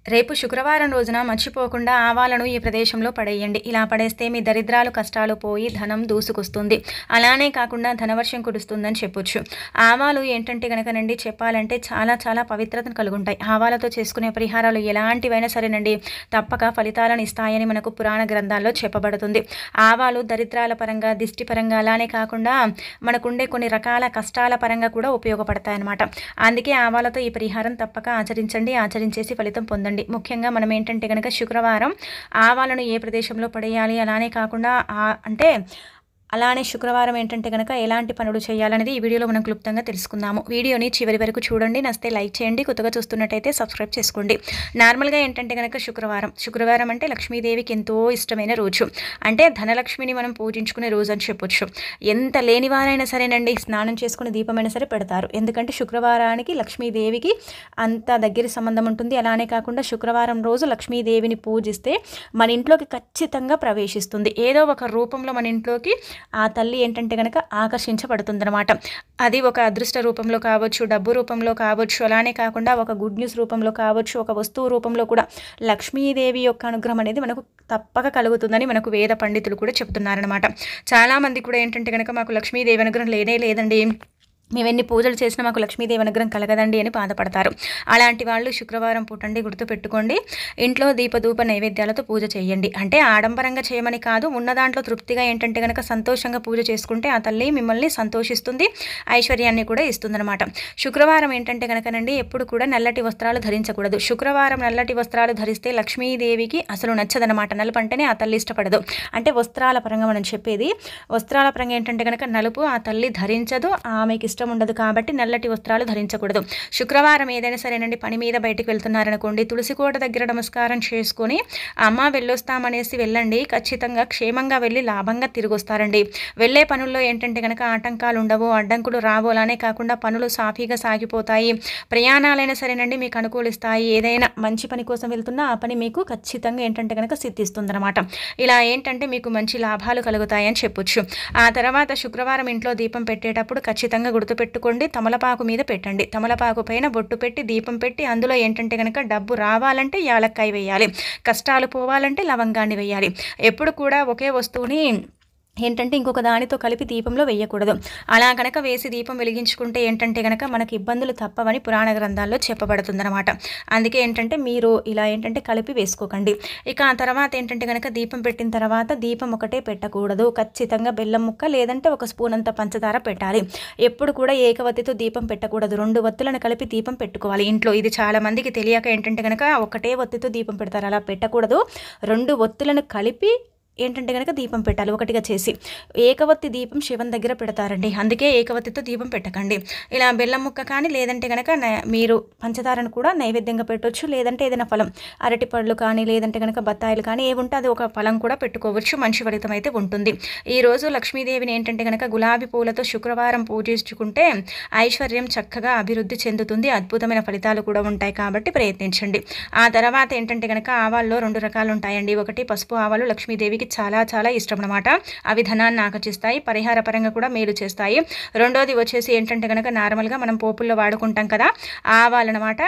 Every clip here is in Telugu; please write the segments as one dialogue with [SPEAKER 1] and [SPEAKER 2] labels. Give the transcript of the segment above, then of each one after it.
[SPEAKER 1] రేపు శుక్రవారం రోజున మర్చిపోకుండా ఆవాలను ఈ ప్రదేశంలో పడేయండి. ఇలా పడేస్తే మీ దరిద్రాలు కష్టాలు పోయి ధనం దూసుకొస్తుంది. అలానే కాకుండా ధనవర్షం కురుస్తుందని చెప్పొచ్చు. ఆవాలు ఏంటంటే గనకనండి చెప్పాలంటే చాలా చాలా పవిత్రతను కలుగుంటాయి. ఆవాలతో చేసుకునే పరిహారాలు ఎలాంటివైనా సరేనండి తప్పక ఫలితాలను ఇస్తాయని మనకు పురాణ గ్రంథాల్లో చెప్పబడుతుంది. ఆవాలు దరిద్రాల పరంగా, దిష్టి పరంగా, అలానే కాకుండా మనకుండే కొన్ని రకాల కష్టాల పరంగా కూడా ఉపయోగపడతాయన్నమాట. అందుకే ఆవాలతో ఈ పరిహారం తప్పక ఆచరించండి. ఆచరించేసి ఫలితం పొందండి. ముఖ్యంగా మనం ఏంటంటే గనక శుక్రవారం ఆవాలను ఏ ప్రదేశంలో పడేయాలి, అలానే శుక్రవారం ఏంటంటే గనక ఎలాంటి పనులు చేయాలనేది ఈ వీడియోలో మనం క్లుప్తంగా తెలుసుకుందాము. వీడియోని చివరి వరకు చూడండి. నచ్చితే లైక్ చేయండి. కొత్తగా చూస్తున్నట్టయితే సబ్స్క్రైబ్ చేసుకోండి. నార్మల్గా ఏంటంటే గనక శుక్రవారం అంటే లక్ష్మీదేవికి ఎంతో ఇష్టమైన రోజు. అంటే ధనలక్ష్మిని మనం పూజించుకునే రోజు అని చెప్పొచ్చు. ఎంత లేనివారైనా సరేనండి స్నానం చేసుకుని దీపమైనా సరే పెడతారు. ఎందుకంటే శుక్రవారానికి లక్ష్మీదేవికి అంత దగ్గర సంబంధం ఉంటుంది. అలానే కాకుండా శుక్రవారం రోజు లక్ష్మీదేవిని పూజిస్తే మన ఇంట్లోకి ఖచ్చితంగా ప్రవేశిస్తుంది. ఏదో ఒక రూపంలో మన ఇంట్లోకి ఆ తల్లి ఏంటంటే కనుక ఆకర్షించబడుతుందన్నమాట. అది ఒక అదృష్ట రూపంలో కావచ్చు, డబ్బు రూపంలో కావచ్చు, అలానే కాకుండా ఒక గుడ్ న్యూస్ రూపంలో కావచ్చు, ఒక వస్తువు రూపంలో కూడా లక్ష్మీదేవి యొక్క అనుగ్రహం అనేది మనకు తప్పక కలుగుతుందని మనకు వేద పండితులు కూడా చెప్తున్నారనమాట. చాలామంది కూడా ఏంటంటే కనుక మాకు లక్ష్మీదేవి అనుగ్రహం లేదండి, మేము ఎన్ని పూజలు చేసినా మాకు లక్ష్మీదేవి అనుగ్రహం కలగదండి అని బాధపడతారు. అలాంటి వాళ్ళు శుక్రవారం పూటండి గుర్తుపెట్టుకోండి, ఇంట్లో దీపధూప నైవేద్యాలతో పూజ చేయండి. అంటే ఆడంబరంగా చేయమని కాదు, ఉన్న దాంట్లో తృప్తిగా ఏంటంటే కనుక సంతోషంగా పూజ చేసుకుంటే ఆ తల్లి మిమ్మల్ని సంతోషిస్తుంది, ఐశ్వర్యాన్ని కూడా ఇస్తుందన్నమాట. శుక్రవారం ఏంటంటే కనుకనండి ఎప్పుడు కూడా నల్లటి వస్త్రాలు ధరించకూడదు. శుక్రవారం నల్లటి వస్త్రాలు ధరిస్తే లక్ష్మీదేవికి అసలు నచ్చదనమాట. నలుపు అంటేనే ఆ తల్లి ఇష్టపడదు. అంటే వస్త్రాల పరంగా మనం చెప్పేది, వస్త్రాల పరంగా ఏంటంటే కనుక నలుపు ఆ తల్లి ధరించదు, ఆమెకి ఇష్టం ఉండదు. కాబట్టి నల్లటి వస్త్రాలు ధరించకూడదు. శుక్రవారం ఏదైనా సరేనండి పని మీద బయటకు వెళ్తున్నారనుకోండి, తులసి కోట దగ్గర నమస్కారం చేసుకొని అమ్మ వెళ్ళొస్తామనేసి వెళ్ళండి. ఖచ్చితంగా క్షేమంగా వెళ్ళి లాభంగా తిరిగి వస్తారండి. వెళ్ళే పనుల్లో ఏంటంటే కనుక ఆటంకాలు ఉండవు, అడ్డంకులు రావు. అలానే కాకుండా పనులు సాఫీగా సాగిపోతాయి. ప్రయాణాలైనా సరేనండి మీకు అనుకూలిస్తాయి. ఏదైనా మంచి పని కోసం వెళ్తున్నా ఆ పని మీకు ఖచ్చితంగా ఏంటంటే కనుక సిద్ధిస్తుందన్నమాట. ఇలా ఏంటంటే మీకు మంచి లాభాలు కలుగుతాయని చెప్పొచ్చు. ఆ తర్వాత శుక్రవారం ఇంట్లో దీపం పెట్టేటప్పుడు ఖచ్చితంగా గుర్తుపెట్టుకోండి, తమలపాకు మీద పెట్టండి. తమలపాకు పైన బొట్టు పెట్టి దీపం పెట్టి అందులో ఏంటంటే కనుక డబ్బు రావాలంటే యాలక్కాయ వేయాలి, కష్టాలు పోవాలంటే లవంగాన్ని వేయాలి. ఎప్పుడు కూడా ఒకే వస్తువుని ఏంటంటే ఇంకొక దానితో కలిపి దీపంలో వేయకూడదు. అలా కనుక వేసి దీపం వెలిగించుకుంటే ఏంటంటే కనుక మనకి ఇబ్బందులు తప్పవని పురాణ గ్రంథాల్లో చెప్పబడుతుందన్నమాట. అందుకే ఏంటంటే మీరు ఇలా ఏంటంటే కలిపి వేసుకోకండి. ఇక ఆ తర్వాత ఏంటంటే కనుక దీపం పెట్టిన తర్వాత దీపం ఒకటే పెట్టకూడదు. ఖచ్చితంగా బెల్లం ముక్క లేదంటే ఒక స్పూన్ అంత పంచదార పెట్టాలి. ఎప్పుడు కూడా ఏకవత్తితో దీపం పెట్టకూడదు. 2 వత్తులను కలిపి దీపం పెట్టుకోవాలి ఇంట్లో. ఇది చాలా మందికి తెలియక ఏంటంటే కనుక ఒకటే వత్తితో దీపం పెడతారు. అలా పెట్టకూడదు. 2 వత్తులను కలిపి ఏంటంటే కనుక దీపం పెట్టాలి ఒకటిగా చేసి. ఏకవత్తి దీపం శివుని దగ్గర పెడతారండి, అందుకే ఏకవత్తితో దీపం పెట్టకండి. ఇలా బెల్లం ముక్క కానీ లేదంటే కనుక మీరు పంచదారను కూడా నైవేద్యంగా పెట్టవచ్చు. లేదంటే ఏదైనా ఫలం, అరటి పళ్ళు కానీ లేదంటే కనుక బత్తాయిలు కానీ ఏముంటే అది ఒక ఫలం కూడా పెట్టుకోవచ్చు. మంచి ఫలితం అయితే ఉంటుంది. ఈరోజు లక్ష్మీదేవిని ఏంటంటే కనుక గులాబీ పూలతో శుక్రవారం పూజించుకుంటే ఐశ్వర్యం చక్కగా అభివృద్ధి చెందుతుంది. అద్భుతమైన ఫలితాలు కూడా ఉంటాయి. కాబట్టి ప్రయత్నించండి. ఆ తర్వాత ఏంటంటే కనుక ఆవాల్లో 2 రకాలు ఉంటాయండి. ఒకటి పసుపు ఆవాలు లక్ష్మీదేవికి చాలా చాలా ఇష్టం అన్నమాట. అవి ధనాన్ని ఆకర్షిస్తాయి, పరిహార పరంగా కూడా మేలు చేస్తాయి. రెండోది వచ్చేసి ఏంటంటే కనుక నార్మల్గా మనం పోపుల్లో వాడుకుంటాం కదా ఆవాలన్నమాట.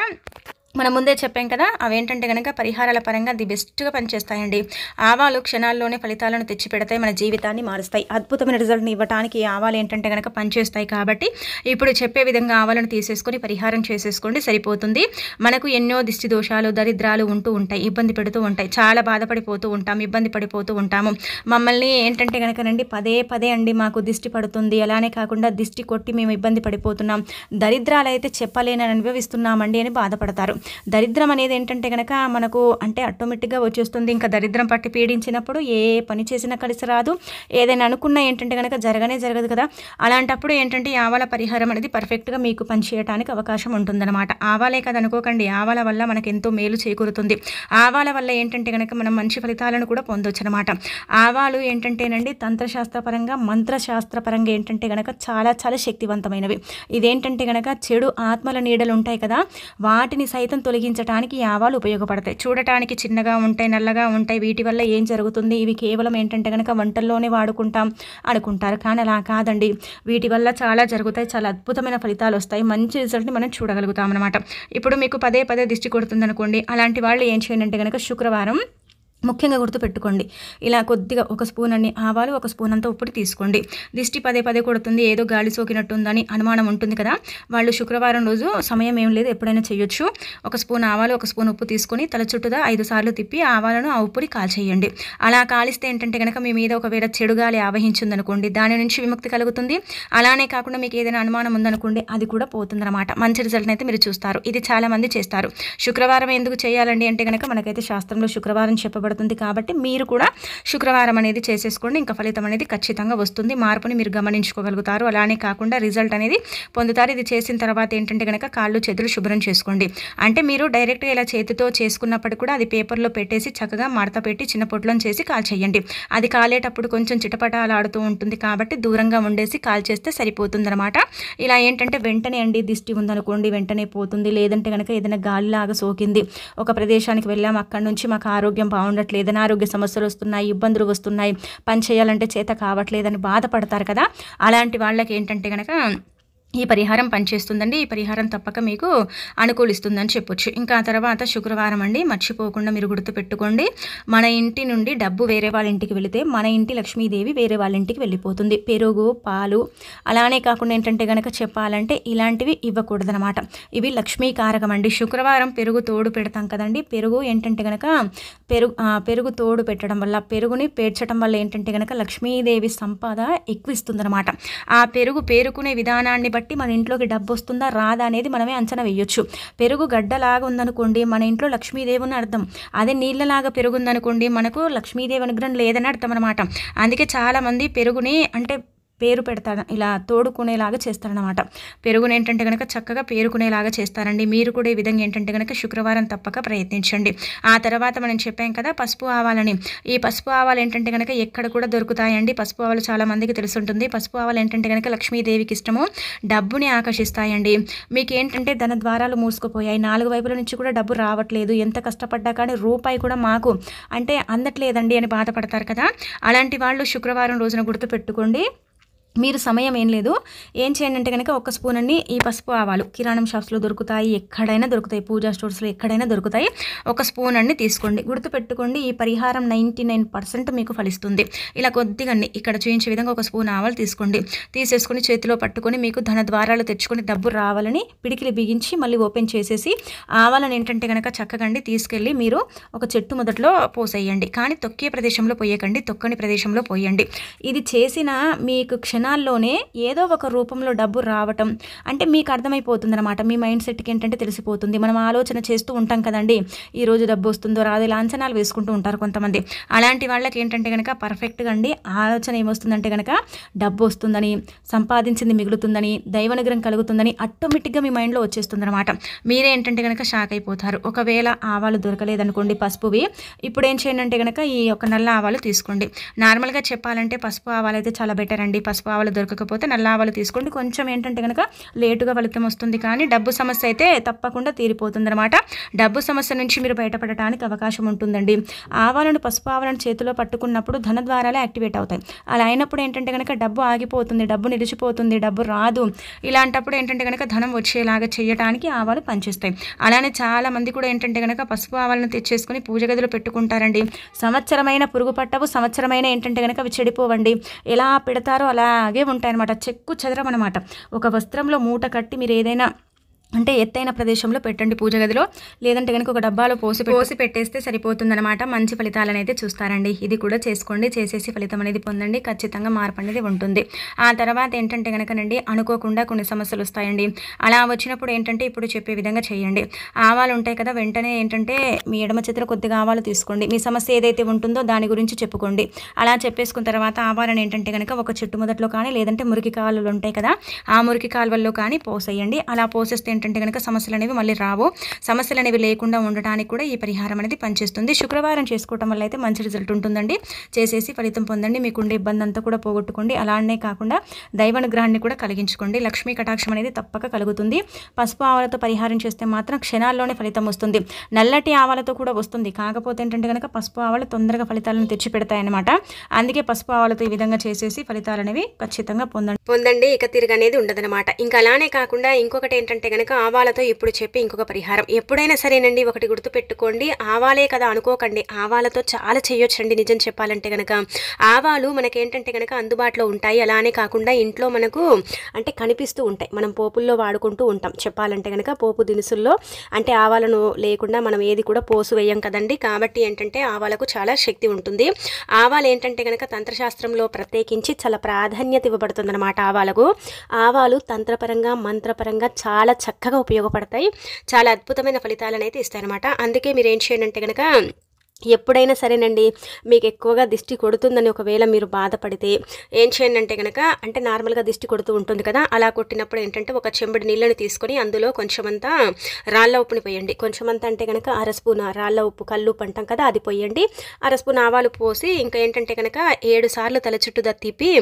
[SPEAKER 1] మనం ముందే చెప్పాం కదా, అవేంటంటే కనుక పరిహారాల పరంగా ది బెస్ట్గా పనిచేస్తాయండి. ఆవాలు క్షణాల్లోనే ఫలితాలను తెచ్చిపెడతాయి, మన జీవితాన్ని మారుస్తాయి. అద్భుతమైన రిజల్ట్ని ఇవ్వడానికి ఆవాలు ఏంటంటే కనుక పనిచేస్తాయి. కాబట్టి ఇప్పుడు చెప్పే విధంగా ఆవాలను తీసేసుకొని పరిహారం చేసేసుకోండి, సరిపోతుంది. మనకు ఎన్నో దిష్టి దోషాలు, దరిద్రాలు ఉంటూ ఉంటాయి, ఇబ్బంది పెడుతూ ఉంటాయి. చాలా బాధపడిపోతూ ఉంటాం, ఇబ్బంది పడిపోతూ ఉంటాము. మమ్మల్ని ఏంటంటే కనుకనండి పదే అండి మాకు దిష్టి పడుతుంది, అలానే కాకుండా దిష్టి కొట్టి మేము ఇబ్బంది పడిపోతున్నాం, దరిద్రాలు అయితే చెప్పలేనని అనుభవిస్తున్నామండి అని బాధపడతారు. దరిద్రం అనేది ఏంటంటే కనుక మనకు అంటే ఆటోమేటిక్గా వచ్చేస్తుంది. ఇంకా దరిద్రం పట్టి పీడించినప్పుడు ఏ పని చేసినా కలిసి రాదు, ఏదైనా అనుకున్నా ఏంటంటే కనుక జరగదు కదా. అలాంటప్పుడు ఏంటంటే ఆవాల పరిహారం అనేది పర్ఫెక్ట్గా మీకు పనిచేయడానికి అవకాశం ఉంటుందన్నమాట. ఆవాలే కదా అనుకోకండి, ఆవాల వల్ల మనకు ఎంతో మేలు చేకూరుతుంది. ఆవాల వల్ల ఏంటంటే కనుక మనం మంచి ఫలితాలను కూడా పొందొచ్చు అనమాట. ఆవాలు ఏంటంటేనండి తంత్రశాస్త్రపరంగా మంత్రశాస్త్రపరంగా ఏంటంటే కనుక చాలా చాలా శక్తివంతమైనవి. ఇదేంటంటే కనుక చెడు ఆత్మల నీడలు ఉంటాయి కదా, వాటిని సైతం సైతం తొలగించడానికి ఈ ఆవాలు ఉపయోగపడతాయి. చూడటానికి చిన్నగా ఉంటాయి, నల్లగా ఉంటాయి, వీటి వల్ల ఏం జరుగుతుంది, ఇవి కేవలం ఏంటంటే కనుక వంటల్లోనే వాడుకుంటాం అనుకుంటారు. కానీ అలా కాదండి, వీటి వల్ల చాలా జరుగుతాయి, చాలా అద్భుతమైన ఫలితాలు వస్తాయి, మంచి రిజల్ట్ని మనం చూడగలుగుతాం అనమాట. ఇప్పుడు మీకు పదే పదే దిష్టి కొడుతుంది అనుకోండి, అలాంటి వాళ్ళు ఏం చేయండి అంటే కనుక శుక్రవారం ముఖ్యంగా గుర్తుపెట్టుకోండి, ఇలా కొద్దిగా ఒక స్పూన్ అన్ని ఆవాలు, ఒక స్పూన్ అంతా ఉప్పుని తీసుకోండి. దిష్టి పదే పదే కొడుతుంది, ఏదో గాలి సోకినట్టుందని అనుమానం ఉంటుంది కదా, వాళ్ళు శుక్రవారం రోజు సమయం ఏం లేదు, ఎప్పుడైనా చేయొచ్చు. ఒక స్పూన్ ఆవాలు, ఒక స్పూన్ ఉప్పు తీసుకొని తల చుట్టూదా 5 సార్లు తిప్పి ఆవాలను ఆ ఉప్పుని కాల్చేయండి. అలా కాలిస్తే ఏంటంటే కనుక మీ మీద ఒకవేళ చెడు గాలి ఆవహించిందనుకోండి, దాని నుంచి విముక్తి కలుగుతుంది. అలానే కాకుండా మీకు ఏదైనా అనుమానం ఉందనుకోండి, అది కూడా పోతుందన్నమాట. మంచి రిజల్ట్ అయితే మీరు చూస్తారు. ఇది చాలా మంది చేస్తారు. శుక్రవారం ఎందుకు చేయాలండి అంటే కనుక మనకైతే శాస్త్రంలో శుక్రవారం చెప్పబడుతుంది కాబట్టి మీరు కూడా శుక్రవారం అనేది చేసేసుకోండి. ఇంకా ఫలితం అనేది ఖచ్చితంగా వస్తుంది, మార్పుని మీరు గమనించుకోగలుగుతారు. అలానే కాకుండా రిజల్ట్ అనేది పొందుతారు. ఇది చేసిన తర్వాత ఏంటంటే కనుక కాళ్ళు చేతులు శుభ్రం చేసుకోండి. అంటే మీరు డైరెక్ట్గా ఇలా చేతితో చేసుకున్నప్పటికీ కూడా అది పేపర్లో పెట్టేసి చక్కగా మడత పెట్టి చిన్న పొట్లం చేసి కాల్చేయండి. అది కాలేటప్పుడు కొంచెం చిటపటాలాడుతూ ఉంటుంది కాబట్టి దూరంగా ఉండేసి కాల్చేస్తే సరిపోతుందన్నమాట. ఇలా ఏంటంటే వెంటనే అండి, దిష్టి ఉందనుకోండి వెంటనే పోతుంది. లేదంటే కనుక ఏదైనా గాలిలాగా సోకింది, ఒక ప్రదేశానికి వెళ్ళాము, అక్కడి నుంచి మాకు ఆరోగ్యం బాగుండట్లేదు, అనారోగ్య సమస్యలు వస్తున్నాయి, ఇబ్బందులు వస్తున్నాయి, పని చేయాలంటే చేత కావట్లేదని బాధపడతారు కదా, అలాంటి వాళ్ళకి ఏంటంటే కనుక ఈ పరిహారం పనిచేస్తుందండి. ఈ పరిహారం తప్పక మీకు అనుకూలిస్తుందని చెప్పొచ్చు. ఇంకా ఆ తర్వాత శుక్రవారం అండి, మర్చిపోకుండా మీరు గుర్తుపెట్టుకోండి, మన ఇంటి నుండి డబ్బు వేరే వాళ్ళ ఇంటికి వెళితే మన ఇంటి లక్ష్మీదేవి వేరే వాళ్ళ ఇంటికి వెళ్ళిపోతుంది. పెరుగు, పాలు, అలానే కాకుండా ఏంటంటే కనుక చెప్పాలంటే ఇలాంటివి ఇవ్వకూడదనమాట. ఇవి లక్ష్మీకారకం అండి. శుక్రవారం పెరుగు తోడు పెడతాం కదండి, పెరుగు ఏంటంటే కనుక పెరుగు తోడు పెట్టడం వల్ల, పెరుగుని పేర్చడం వల్ల ఏంటంటే కనుక లక్ష్మీదేవి సంపద ఎక్కువ ఇస్తుందన్నమాట. ఆ పెరుగు పేరుకునే విధానాన్ని బట్టి మన ఇంట్లోకి డబ్బు వస్తుందా రాదా అనేది మనమే అంచనా వేయొచ్చు. పెరుగు గడ్డలాగా ఉందనుకోండి మన ఇంట్లో లక్ష్మీదేవి అని అర్థం. అదే నీళ్ళలాగా పెరుగుందనుకోండి మనకు లక్ష్మీదేవి అనుగ్రహం లేదని అర్థం అనమాట. అందుకే చాలామంది పెరుగుని అంటే పేరు పెడతారు, ఇలా తోడుకునేలాగా చేస్తారనమాట. పెరుగుని ఏంటంటే కనుక చక్కగా పేరుకునేలాగా చేస్తారండి. మీరు కూడా ఈ విధంగా ఏంటంటే కనుక శుక్రవారం తప్పక ప్రయత్నించండి. ఆ తర్వాత మనం చెప్పాం కదా పసుపు ఆవాలని. ఈ పసుపు ఆవాలు ఏంటంటే కనుక ఎక్కడ కూడా దొరుకుతాయండి. పసుపు ఆవాలు చాలా మందికి తెలుసుంటుంది. పసుపు ఆవాలు ఏంటంటే కనుక లక్ష్మీదేవికి ఇష్టము, డబ్బుని ఆకర్షిస్తాయండి. మీకు ఏంటంటే ధన ద్వారాలు మూసుకుపోయాయి, 4 వైపుల నుంచి కూడా డబ్బు రావట్లేదు, ఎంత కష్టపడ్డా కానీ రూపాయి కూడా మాకు అంటే అందట్లేదండి అని బాధపడతారు కదా, అలాంటి వాళ్ళు శుక్రవారం రోజున గుర్తుపెట్టుకోండి. మీరు సమయం ఏం లేదు, ఏం చేయండి అంటే కనుక ఒక స్పూన్ అన్ని ఈ పసుపు ఆవాలు కిరాణం షాప్స్లో దొరుకుతాయి, ఎక్కడైనా దొరుకుతాయి, పూజా స్టోర్స్లో ఎక్కడైనా దొరుకుతాయి. ఒక స్పూన్ అన్ని తీసుకోండి. గుర్తుపెట్టుకోండి, ఈ పరిహారం 99% మీకు ఫలిస్తుంది. ఇలా కొద్దిగా ఇక్కడ చూపించే విధంగా ఒక స్పూన్ ఆవాలు తీసుకోండి. తీసేసుకొని చేతిలో పట్టుకొని మీకు ధన ద్వారాలు తెచ్చుకొని డబ్బు రావాలని పిడికిలి బిగించి మళ్ళీ ఓపెన్ చేసేసి ఆవాలను ఏంటంటే కనుక చక్కగా తీసుకెళ్ళి మీరు ఒక చెట్టు మొదట్లో పోసేయండి. కానీ తొక్కే ప్రదేశంలో పోయకండి, తొక్కని ప్రదేశంలో పోయండి. ఇది చేసిన మీకు క్షణాల్లోనే ఏదో ఒక రూపంలో డబ్బు రావటం అంటే మీకు అర్థమైపోతుంది అనమాట. మీ మైండ్ సెట్కి ఏంటంటే తెలిసిపోతుంది. మనం ఆలోచన చేస్తూ ఉంటాం కదండి, ఈరోజు డబ్బు వస్తుందో రాదు, ఇలా అంచనాలు వేసుకుంటూ ఉంటారు కొంతమంది. అలాంటి వాళ్ళకి ఏంటంటే కనుక పర్ఫెక్ట్గా అండి ఆలోచన ఏమొస్తుందంటే కనుక డబ్బు వస్తుందని, సంపాదించింది మిగులుతుందని, దైవానుగ్రహం కలుగుతుందని ఆటోమేటిక్గా మీ మైండ్లో వచ్చేస్తుంది అనమాట. మీరే ఏంటంటే కనుక షాక్ అయిపోతారు. ఒకవేళ ఆవాలు దొరకలేదనుకోండి పసుపువి, ఇప్పుడు ఏం చేయండి అంటే కనుక ఈ ఒక నల్ల ఆవాలు తీసుకోండి. నార్మల్గా చెప్పాలంటే పసుపు ఆవాలు అయితే చాలా బెటర్ అండి. పసుపు ఆవాలు దొరకకపోతే నల్ల ఆవాలు తీసుకోండి. కొంచెం ఏంటంటే కనుక లేటుగా ఫలితం వస్తుంది, కానీ డబ్బు సమస్య అయితే తప్పకుండా తీరిపోతుంది అనమాట. డబ్బు సమస్య నుంచి మీరు బయటపడటానికి అవకాశం ఉంటుందండి. ఆవాలను పసుపు ఆవాలను చేతిలో పట్టుకున్నప్పుడు ధన ద్వారాలే యాక్టివేట్ అవుతాయి. అలా అయినప్పుడు ఏంటంటే కనుక డబ్బు ఆగిపోతుంది, డబ్బు నిలిచిపోతుంది, డబ్బు రాదు. ఇలాంటప్పుడు ఏంటంటే కనుక ధనం వచ్చేలాగా చేయడానికి ఆవాలు పనిచేస్తాయి. అలానే చాలా మంది కూడా ఏంటంటే కనుక పసుపు ఆవాలను తెచ్చేసుకుని పూజ గదిలో పెట్టుకుంటారండి. సంవత్సరమైన పురుగు పట్టవు, సంవత్సరమైన ఏంటంటే కనుక అవి చెడిపోవండి. ఎలా పెడతారో అలాగే ఉంటాయన్నమాట, చెక్కు చెదరం అనమాట. ఒక వస్త్రంలో మూట కట్టి మీరు ఏదైనా అంటే ఎత్తైన ప్రదేశంలో పెట్టండి పూజ గదిలో, లేదంటే కనుక ఒక డబ్బాలో పోసి పెట్టేస్తే సరిపోతుందన్నమాట. మంచి ఫలితాలను అయితే చూస్తారండి. ఇది కూడా చేసుకోండి, చేసేసి ఫలితం అనేది పొందండి, ఖచ్చితంగా మార్పు అనేది ఉంటుంది. ఆ తర్వాత ఏంటంటే కనుకనండి అనుకోకుండా కొన్ని సమస్యలు వస్తాయండి. అలా వచ్చినప్పుడు ఏంటంటే ఇప్పుడు చెప్పే విధంగా చేయండి. ఆవాలు ఉంటాయి కదా, వెంటనే ఏంటంటే మీ ఎడమ చేతిలో కొద్దిగా ఆవాలు తీసుకోండి. మీ సమస్య ఏదైతే ఉంటుందో దాని గురించి చెప్పుకోండి. అలా చెప్పేసుకున్న తర్వాత ఆవాలను ఏంటంటే కనుక ఒక చెట్టు మొదట్లో కానీ లేదంటే మురికి కాలువలు ఉంటాయి కదా, ఆ మురికి కాలువల్లో కానీ పోసేయండి. అలా పోసేస్తే ఏంటంటే కనుక సమస్యలు అనేవి మళ్ళీ రావు. సమస్యలు అనేవి లేకుండా ఉండడానికి కూడా ఈ పరిహారం అనేది పనిచేస్తుంది. శుక్రవారం చేసుకోవటం వల్ల అయితే మంచి రిజల్ట్ ఉంటుందండి. చేసేసి ఫలితం పొందండి. మీకుండే ఇబ్బంది అంతా కూడా పోగొట్టుకోండి. అలానే కాకుండా దైవానుగ్రహాన్ని కూడా కలిగించుకోండి. లక్ష్మీ కటాక్షం అనేది తప్పక కలుగుతుంది. పసుపు ఆవాలతో పరిహారం చేస్తే మాత్రం క్షణాల్లోనే ఫలితం వస్తుంది. నల్లటి ఆవాలతో కూడా వస్తుంది. కాకపోతే ఏంటంటే కనుక పసుపు ఆవాలు తొందరగా ఫలితాలను తెచ్చిపెడతాయన్నమాట. అందుకే పసుపు ఆవాలతో ఈ విధంగా చేసేసి ఫలితాలు అనేవి ఖచ్చితంగా పొందండి. ఇక తిరిగి అనేది ఉండదనమాట. ఇంకా అలానే కాకుండా ఇంకొకటి ఏంటంటే కనుక ఆవాలతో ఇప్పుడు చెప్పి ఇంకొక పరిహారం. ఎప్పుడైనా సరేనండి ఒకటి గుర్తుపెట్టుకోండి, ఆవాలే కదా అనుకోకండి. ఆవాలతో చాలా చేయొచ్చండి. నిజం చెప్పాలంటే కనుక ఆవాలు మనకేంటంటే కనుక అందుబాటులో ఉంటాయి. అలానే కాకుండా ఇంట్లో మనకు అంటే కనిపిస్తూ ఉంటాయి. మనం పోపుల్లో వాడుకుంటూ ఉంటాం. చెప్పాలంటే కనుక పోపు దినుసుల్లో అంటే ఆవాలను లేకుండా మనం ఏది కూడా పోసు వేయం కదండి. కాబట్టి ఏంటంటే ఆవాలకు చాలా శక్తి ఉంటుంది. ఆవాలు ఏంటంటే కనుక తంత్రశాస్త్రంలో ప్రత్యేకించి చాలా ప్రాధాన్యత ఇవ్వబడుతుంది అనమాట. ఆవాలు తంత్రపరంగా మంత్రపరంగా చాలా చక్కగా ఉపయోగపడతాయి. చాలా అద్భుతమైన ఫలితాలను అయితే ఇస్తాయి అనమాట. అందుకే మీరు ఏం చేయండి అంటే కనుక ఎప్పుడైనా సరేనండి మీకు ఎక్కువగా దిష్టి కొడుతుందని ఒకవేళ మీరు బాధపడితే ఏం చేయండి అంటే కనుక అంటే నార్మల్గా దిష్టి కొడుతూ ఉంటుంది కదా, అలా కొట్టినప్పుడు ఏంటంటే ఒక చెంబుడి నీళ్ళని తీసుకొని అందులో కొంచెమంతా రాళ్ళ ఉప్పుని పోయండి. కొంచెమంతా అంటే కనుక అర స్పూన్ రాళ్ళ ఉప్పు, కల్లుప్పు అంటాం కదా, అది పోయండి. అర స్పూన్ ఆవాలు పోసి ఇంకా ఏంటంటే కనుక 7 సార్లు తల చుట్టూ తిప్పి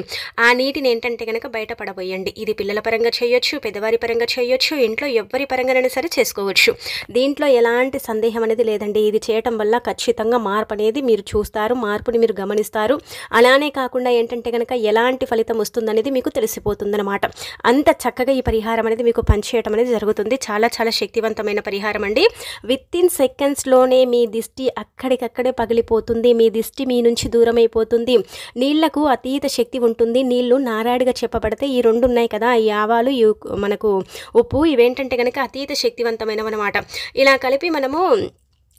[SPEAKER 1] ఆ నీటిని ఏంటంటే కనుక బయట పడబోయండి. ఇది పిల్లల పరంగా చేయొచ్చు, పెద్దవారి పరంగా చేయొచ్చు, ఇంట్లో ఎవరి పరంగానైనా సరే చేసుకోవచ్చు. దీంట్లో ఎలాంటి సందేహం అనేది లేదండి. ఇది చేయటం వల్ల ఖచ్చితంగా మార్పు అనేది మీరు చూస్తారు, మార్పుని మీరు గమనిస్తారు. అలానే కాకుండా ఏంటంటే కనుక ఎలాంటి ఫలితం వస్తుందనేది మీకు తెలిసిపోతుందన్నమాట. అంత చక్కగా ఈ పరిహారం అనేది మీకు పనిచేయటం అనేది జరుగుతుంది. చాలా చాలా శక్తివంతమైన పరిహారం అండి. వితిన్ సెకండ్స్లోనే మీ దిష్టి అక్కడికక్కడే పగిలిపోతుంది. మీ దిష్టి మీ నుంచి దూరం అయిపోతుంది. నీళ్లకు అతీత శక్తి ఉంటుంది. నీళ్లు నారాడిగా చెప్పబడితే ఈ 2 ఉన్నాయి కదా, ఈ ఆవాలు మనకు ఉప్పు, ఇవేంటంటే కనుక అతీత శక్తివంతమైనవన్నమాట. ఇలా కలిపి మనము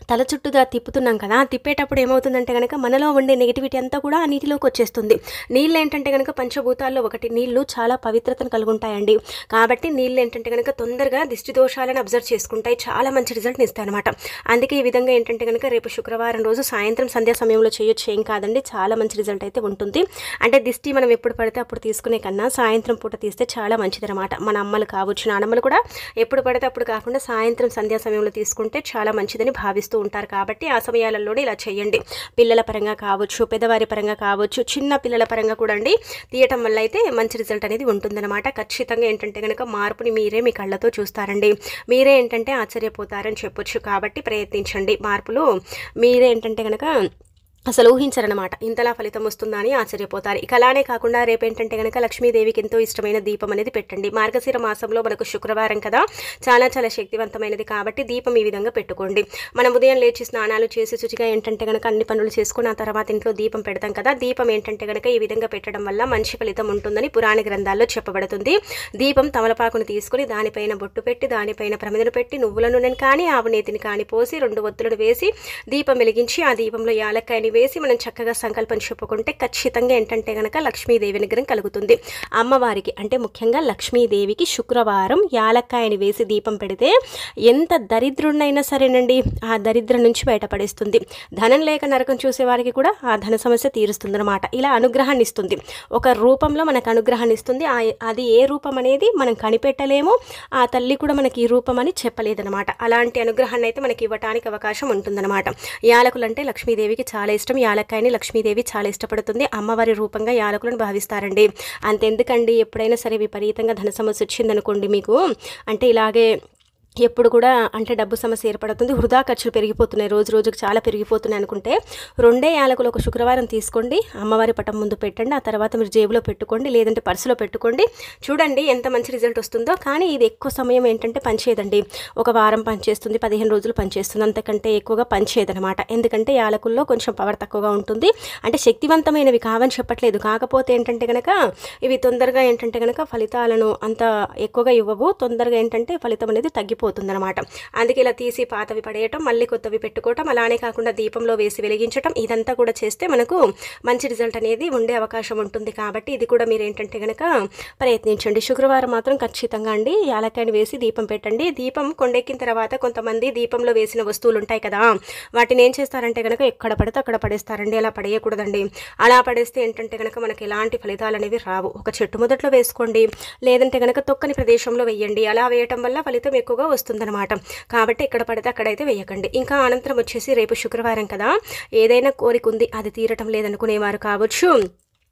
[SPEAKER 1] తల చుట్టూగా తిప్పుతున్నాం కదా, తిప్పేటప్పుడు ఏమవుతుందంటే కనుక మనలో ఉండే నెగిటివిటీ అంతా కూడా ఆ నీటిలోకి వచ్చేస్తుంది. నీళ్ళు ఏంటంటే కనుక పంచభూతాల్లో ఒకటి. నీళ్లు చాలా పవిత్రతను కలిగి ఉంటాయండి. కాబట్టి నీళ్ళు ఏంటంటే కనుక తొందరగా దిష్టి దోషాలను అబ్జర్వ్ చేసుకుంటాయి. చాలా మంచి రిజల్ట్ని ఇస్తాయి అనమాట. అందుకే ఈ విధంగా ఏంటంటే కనుక రేపు శుక్రవారం రోజు సాయంత్రం సంధ్యా సమయంలో చేయొచ్చు, ఏం కాదండి. చాలా మంచి రిజల్ట్ అయితే ఉంటుంది. అంటే దిష్టి మనం ఎప్పుడు పడితే అప్పుడు తీసుకునే కన్నా సాయంత్రం పూట తీస్తే చాలా మంచిది అనమాట. మన అమ్మలు కావచ్చు, నానమ్మలు కూడా ఎప్పుడు పడితే అప్పుడు కాకుండా సాయంత్రం సంధ్యా సమయంలో తీసుకుంటే చాలా మంచిదని భావిస్తూ ఉంటారు. కాబట్టి ఆ సమయాలలోనే ఇలా చేయండి. పిల్లల పరంగా కావచ్చు, పెద్దవారి పరంగా కావచ్చు, చిన్న పిల్లల పరంగా కూడా అండి తీయటం వల్ల అయితే మంచి రిజల్ట్ అనేది ఉంటుందన్నమాట. ఖచ్చితంగా ఏంటంటే కనుక మార్పుని మీరే మీ కళ్ళతో చూస్తారండి. మీరే ఏంటంటే ఆశ్చర్యపోతారని చెప్పొచ్చు. కాబట్టి ప్రయత్నించండి. మార్పులు మీరే ఏంటంటే కనుక అసలు ఊహించరనమాట. ఇంతలా ఫలితం వస్తుందా అని ఆశ్చర్యపోతారు. ఇక అలానే కాకుండా రేపేంటంటే కనుక లక్ష్మీదేవికి ఎంతో ఇష్టమైన దీపం అనేది పెట్టండి. మార్గశిర మాసంలో మనకు శుక్రవారం కదా, చాలా చాలా శక్తివంతమైనది. కాబట్టి దీపం ఈ విధంగా పెట్టుకోండి. మనం ఉదయం లేచి స్నానాలు చేసి శుచిగా ఏంటంటే కనుక అన్ని పనులు చేసుకుని ఆ తర్వాత ఇంట్లో దీపం పెడతాం కదా, దీపం ఏంటంటే కనుక ఈ విధంగా పెట్టడం వల్ల మంచి ఫలితం ఉంటుందని పురాణ గ్రంథాల్లో చెప్పబడుతుంది. దీపం తమలపాకును తీసుకుని దానిపైన బొట్టు పెట్టి దానిపైన ప్రమిదను పెట్టి నువ్వుల నూనెను కానీ ఆవు నేతిని కానీ పోసి 2 ఒత్తులను వేసి దీపం వెలిగించి ఆ దీపంలో యాలక్కాయని వేసి మనం చక్కగా సంకల్పం చెప్పుకుంటే ఖచ్చితంగా ఏంటంటే కనుక లక్ష్మీదేవి అనుగ్రహం కలుగుతుంది. అమ్మవారికి అంటే ముఖ్యంగా లక్ష్మీదేవికి శుక్రవారం యాలక్కాయని వేసి దీపం పెడితే ఎంత దరిద్రుడినైనా సరేనండి ఆ దరిద్రం నుంచి బయటపడేస్తుంది. ధనం లేక నరకం చూసే వారికి కూడా ఆ ధన సమస్య తీరుస్తుంది అనమాట. ఇలా అనుగ్రహాన్ని ఇస్తుంది. ఒక రూపంలో మనకు అనుగ్రహాన్ని ఇస్తుంది. అది ఏ రూపం అనేది మనం కనిపెట్టలేము. ఆ తల్లి కూడా మనకి ఈ రూపం అని చెప్పలేదనమాట. అలాంటి అనుగ్రహాన్ని అయితే మనకి ఇవ్వడానికి అవకాశం ఉంటుందన్నమాట. యాలకులు అంటే లక్ష్మీదేవికి చాలా ఇష్టం. యాలక్కాయని లక్ష్మీదేవి చాలా ఇష్టపడుతుంది. అమ్మవారి రూపంగా యాలకులను భావిస్తారండి. అంతెందుకండి, ఎప్పుడైనా సరే విపరీతంగా ధన సమస్య వచ్చిందనుకోండి మీకు, అంటే ఇలాగే ఎప్పుడు కూడా అంటే డబ్బు సమస్య ఏర్పడుతుంది, వృధా ఖర్చులు పెరిగిపోతున్నాయి, రోజు రోజుకు చాలా పెరిగిపోతున్నాయి అనుకుంటే 2 యాలకులు ఒక శుక్రవారం తీసుకోండి, అమ్మవారి పటం ముందు పెట్టండి. ఆ తర్వాత మీరు జేబులో పెట్టుకోండి, లేదంటే పర్సులో పెట్టుకోండి. చూడండి ఎంత మంచి రిజల్ట్ వస్తుందో. కానీ ఇది ఎక్కువ సమయం ఏంటంటే పనిచేయదండి. ఒక వారం పనిచేస్తుంది, 15 రోజులు పనిచేస్తుంది, అంతకంటే ఎక్కువగా పనిచేయదనమాట. ఎందుకంటే యాలకుల్లో కొంచెం పవర్ తక్కువగా ఉంటుంది. అంటే శక్తివంతమైనవి కావని చెప్పట్లేదు, కాకపోతే ఏంటంటే కనుక ఇవి తొందరగా ఏంటంటే కనుక ఫలితాలను అంత ఎక్కువగా ఇవ్వవు. తొందరగా ఏంటంటే ఫలితం అనేది తగ్గిపోతుంది
[SPEAKER 2] పోతుందన్నమాట. అందుకే ఇలా తీసి పాతవి పడేయటం, మళ్ళీ కొత్తవి పెట్టుకోవటం, అలానే కాకుండా దీపంలో వేసి వెలిగించటం, ఇదంతా కూడా చేస్తే మనకు మంచి రిజల్ట్ అనేది ఉండే అవకాశం ఉంటుంది. కాబట్టి ఇది కూడా మీరు ఏంటంటే కనుక ప్రయత్నించండి. శుక్రవారం మాత్రం ఖచ్చితంగా అండి యాలక్కాయని వేసి దీపం పెట్టండి. దీపం కొండెక్కిన తర్వాత కొంతమంది దీపంలో వేసిన వస్తువులు ఉంటాయి కదా, వాటిని ఏం చేస్తారంటే కనుక ఎక్కడ పడితే అక్కడ పడేస్తారండి. అలా పడేయకూడదండి. అలా పడేస్తే ఏంటంటే కనుక మనకి ఎలాంటి ఫలితాలు అనేవి రావు. ఒక చెట్టు మొదట్లో వేసుకోండి, లేదంటే కనుక తొక్కని ప్రదేశంలో వేయండి. అలా వేయటం వల్ల ఫలితం ఎక్కువగా వస్తుందన్నమాట. కాబట్టి ఎక్కడ పడితే అక్కడైతే వేయకండి. ఇంకా అనంతరం వచ్చేసి రేపు శుక్రవారం కదా, ఏదైనా కోరిక ఉంది అది తీరటం లేదనుకునేవారు కావచ్చు,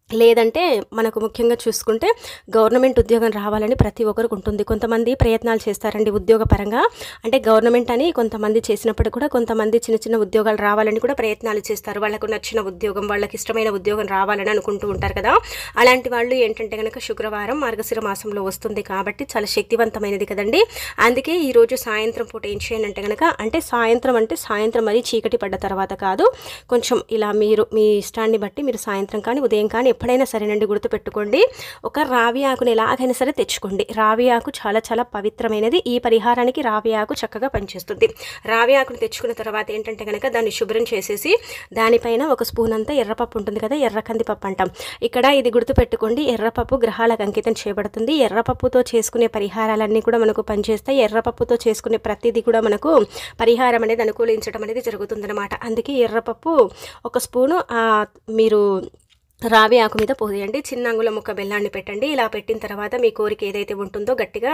[SPEAKER 2] లేదంటే మనకు ముఖ్యంగా చూసుకుంటే గవర్నమెంట్ ఉద్యోగం రావాలని ప్రతి ఒక్కరికి ఉంటుంది. కొంతమంది ప్రయత్నాలు చేస్తారండి ఉద్యోగపరంగా, అంటే గవర్నమెంట్ అని కొంతమంది చేసినప్పుడు కూడా కొంతమంది చిన్న చిన్న ఉద్యోగాలు రావాలని కూడా ప్రయత్నాలు చేస్తారు. వాళ్ళకు నచ్చిన ఉద్యోగం, వాళ్ళకి ఇష్టమైన ఉద్యోగం రావాలని అనుకుంటూ ఉంటారు కదా. అలాంటి వాళ్ళు ఏంటంటే కనుక శుక్రవారం మార్గశిర మాసంలో వస్తుంది కాబట్టి చాలా శక్తివంతమైనది కదండి. అందుకే ఈరోజు సాయంత్రం పూట ఏం చేయండి అంటే కనుక, అంటే సాయంత్రం మరీ చీకటి పడ్డ తర్వాత కాదు, కొంచెం ఇలా మీరు మీ ఇష్టాన్ని బట్టి మీరు సాయంత్రం కానీ ఉదయం కానీ ఎప్పుడైనా సరేనండి గుర్తుపెట్టుకోండి, ఒక రావి ఆకుని ఎలాగైనా సరే తెచ్చుకోండి. రావి ఆకు చాలా చాలా పవిత్రమైనది. ఈ పరిహారానికి రావి ఆకు చక్కగా పనిచేస్తుంది. రావి ఆకుని తెచ్చుకున్న తర్వాత ఏంటంటే కనుక దాన్ని శుభ్రం చేసేసి దానిపైన ఒక స్పూన్ అంతా ఎర్రపప్పు ఉంటుంది కదా, ఎర్ర కందిపప్పు అంటాం. ఇక్కడ ఇది గుర్తుపెట్టుకోండి, ఎర్రపప్పు గ్రహాలకు అంకితం చేయబడుతుంది. ఎర్రపప్పుతో చేసుకునే పరిహారాలన్నీ కూడా మనకు పనిచేస్తాయి. ఎర్రపప్పుతో చేసుకునే ప్రతిదీ కూడా మనకు పరిహారం అనేది అనుకూలించడం అనేది జరుగుతుందన్నమాట. అందుకే ఎర్రపప్పు ఒక స్పూను మీరు రావి ఆకు మీద పోసేయండి. చిన్న అంగుళం ముక్క బెల్లాన్ని పెట్టండి. ఇలా పెట్టిన తర్వాత మీ కోరిక ఏదైతే ఉంటుందో గట్టిగా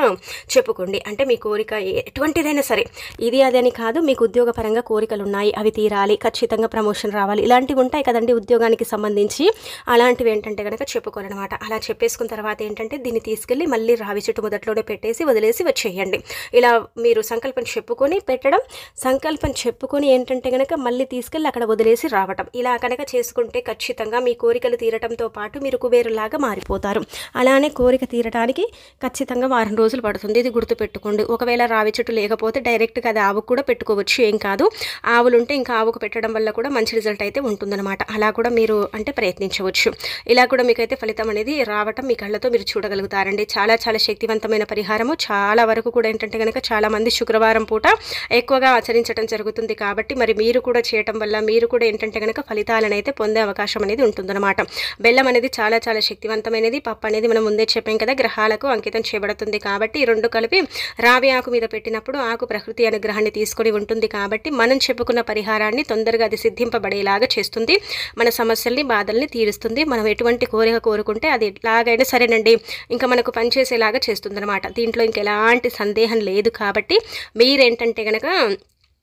[SPEAKER 2] చెప్పుకోండి. అంటే మీ కోరిక ఎటువంటిదైనా సరే, ఇది అదని కాదు, మీకు ఉద్యోగపరంగా కోరికలు ఉన్నాయి, అవి తీరాలి, ఖచ్చితంగా ప్రమోషన్ రావాలి, ఇలాంటివి ఉంటాయి కదండి ఉద్యోగానికి సంబంధించి. అలాంటివి ఏంటంటే కనుక చెప్పుకోవాలన్నమాట. అలా చెప్పేసుకున్న తర్వాత ఏంటంటే దీన్ని తీసుకెళ్ళి మళ్ళీ రావి చెట్టు మొదట్లోనే పెట్టేసి వదిలేసి వచ్చేయండి. ఇలా మీరు సంకల్పం చెప్పుకొని పెట్టడం, సంకల్పం చెప్పుకొని ఏంటంటే కనుక మళ్ళీ తీసుకెళ్ళి అక్కడ వదిలేసి రావటం, ఇలా కనుక చేసుకుంటే ఖచ్చితంగా మీ కోరికలు తీరటంతో పాటు మీరు కుబేరులాగా మారిపోతారు. అలానే కోరిక తీరడానికి ఖచ్చితంగా వారం రోజులు పడుతుంది. ఇది గుర్తుపెట్టుకోండి. ఒకవేళ రావి చెట్టు లేకపోతే డైరెక్ట్గా అది ఆవుకు కూడా పెట్టుకోవచ్చు, ఏం కాదు. ఆవులు ఉంటే ఇంకా ఆవుకు పెట్టడం వల్ల కూడా మంచి రిజల్ట్ అయితే ఉంటుందన్నమాట. అలా కూడా మీరు అంటే ప్రయత్నించవచ్చు. ఇలా కూడా మీకైతే ఫలితం అనేది రావటం మీ కళ్ళతో మీరు చూడగలుగుతారండి. చాలా చాలా శక్తివంతమైన పరిహారము. చాలా వరకు కూడా ఏంటంటే కనుక చాలామంది శుక్రవారం పూట ఎక్కువగా ఆచరించడం జరుగుతుంది. కాబట్టి మరి మీరు కూడా చేయటం వల్ల మీరు కూడా ఏంటంటే కనుక ఫలితాలను అయితే పొందే అవకాశం అనేది ఉంటుందన్నమాట. బెల్లం అనేది చాలా చాలా శక్తివంతమైనది. పప్పు అనేది మనం ముందే చెప్పాం కదా, గ్రహాలకు అంకితం చేయబడుతుంది. కాబట్టి ఈ రెండు కలిపి రావి ఆకు మీద పెట్టినప్పుడు ఆకు ప్రకృతి అనుగ్రహాన్ని తీసుకొని ఉంటుంది. కాబట్టి మనం చెప్పుకున్న పరిహారాన్ని తొందరగా అది సిద్ధింపబడేలాగా చేస్తుంది. మన సమస్యల్ని, బాధల్ని తీరుస్తుంది. మనం ఎటువంటి కోరిక కోరుకుంటే అది ఎలాగైనా సరేనండి ఇంకా మనకు పనిచేసేలాగా చేస్తుంది అనమాట. దీంట్లో ఇంకెలాంటి సందేహం లేదు. కాబట్టి మీరేంటంటే కనుక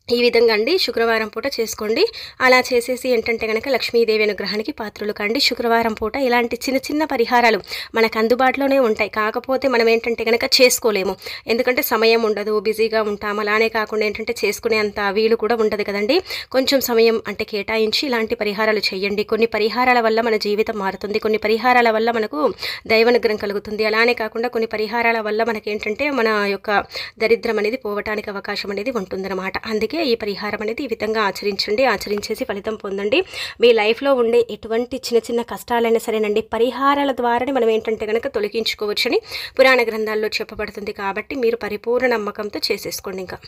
[SPEAKER 2] ఈ విధంగా అండి శుక్రవారం పూట చేసుకోండి. అలా చేసేసి ఏంటంటే కనుక లక్ష్మీదేవి అనుగ్రహానికి పాత్రలు కండి. శుక్రవారం పూట ఇలాంటి చిన్న చిన్న పరిహారాలు మనకు అందుబాటులోనే ఉంటాయి. కాకపోతే మనం ఏంటంటే కనుక చేసుకోలేము, ఎందుకంటే సమయం ఉండదు, బిజీగా ఉంటాం. అలానే కాకుండా ఏంటంటే చేసుకునే అంత వీలు కూడా ఉండదు కదండి. కొంచెం సమయం అంటే కేటాయించి ఇలాంటి పరిహారాలు చేయండి. కొన్ని పరిహారాల వల్ల మన జీవితం మారుతుంది, కొన్ని పరిహారాల వల్ల మనకు దైవానుగ్రహం కలుగుతుంది. అలానే కాకుండా కొన్ని పరిహారాల వల్ల మనకేంటంటే మన యొక్క దరిద్రం అనేది పోవటానికి అవకాశం అనేది ఉంటుందన్నమాట. అందుకే ఈ పరిహారం అనేది ఈ విధంగా ఆచరించండి. ఆచరించేసి ఫలితం పొందండి. మీ లైఫ్లో ఉండే ఎటువంటి చిన్న చిన్న కష్టాలైనా సరేనండి పరిహారాల ద్వారానే మనం ఏంటంటే కనుక తొలగించుకోవచ్చని పురాణ గ్రంథాల్లో చెప్పబడుతుంది. కాబట్టి మీరు పరిపూర్ణ నమ్మకంతో చేసేసుకోండి. ఇంకా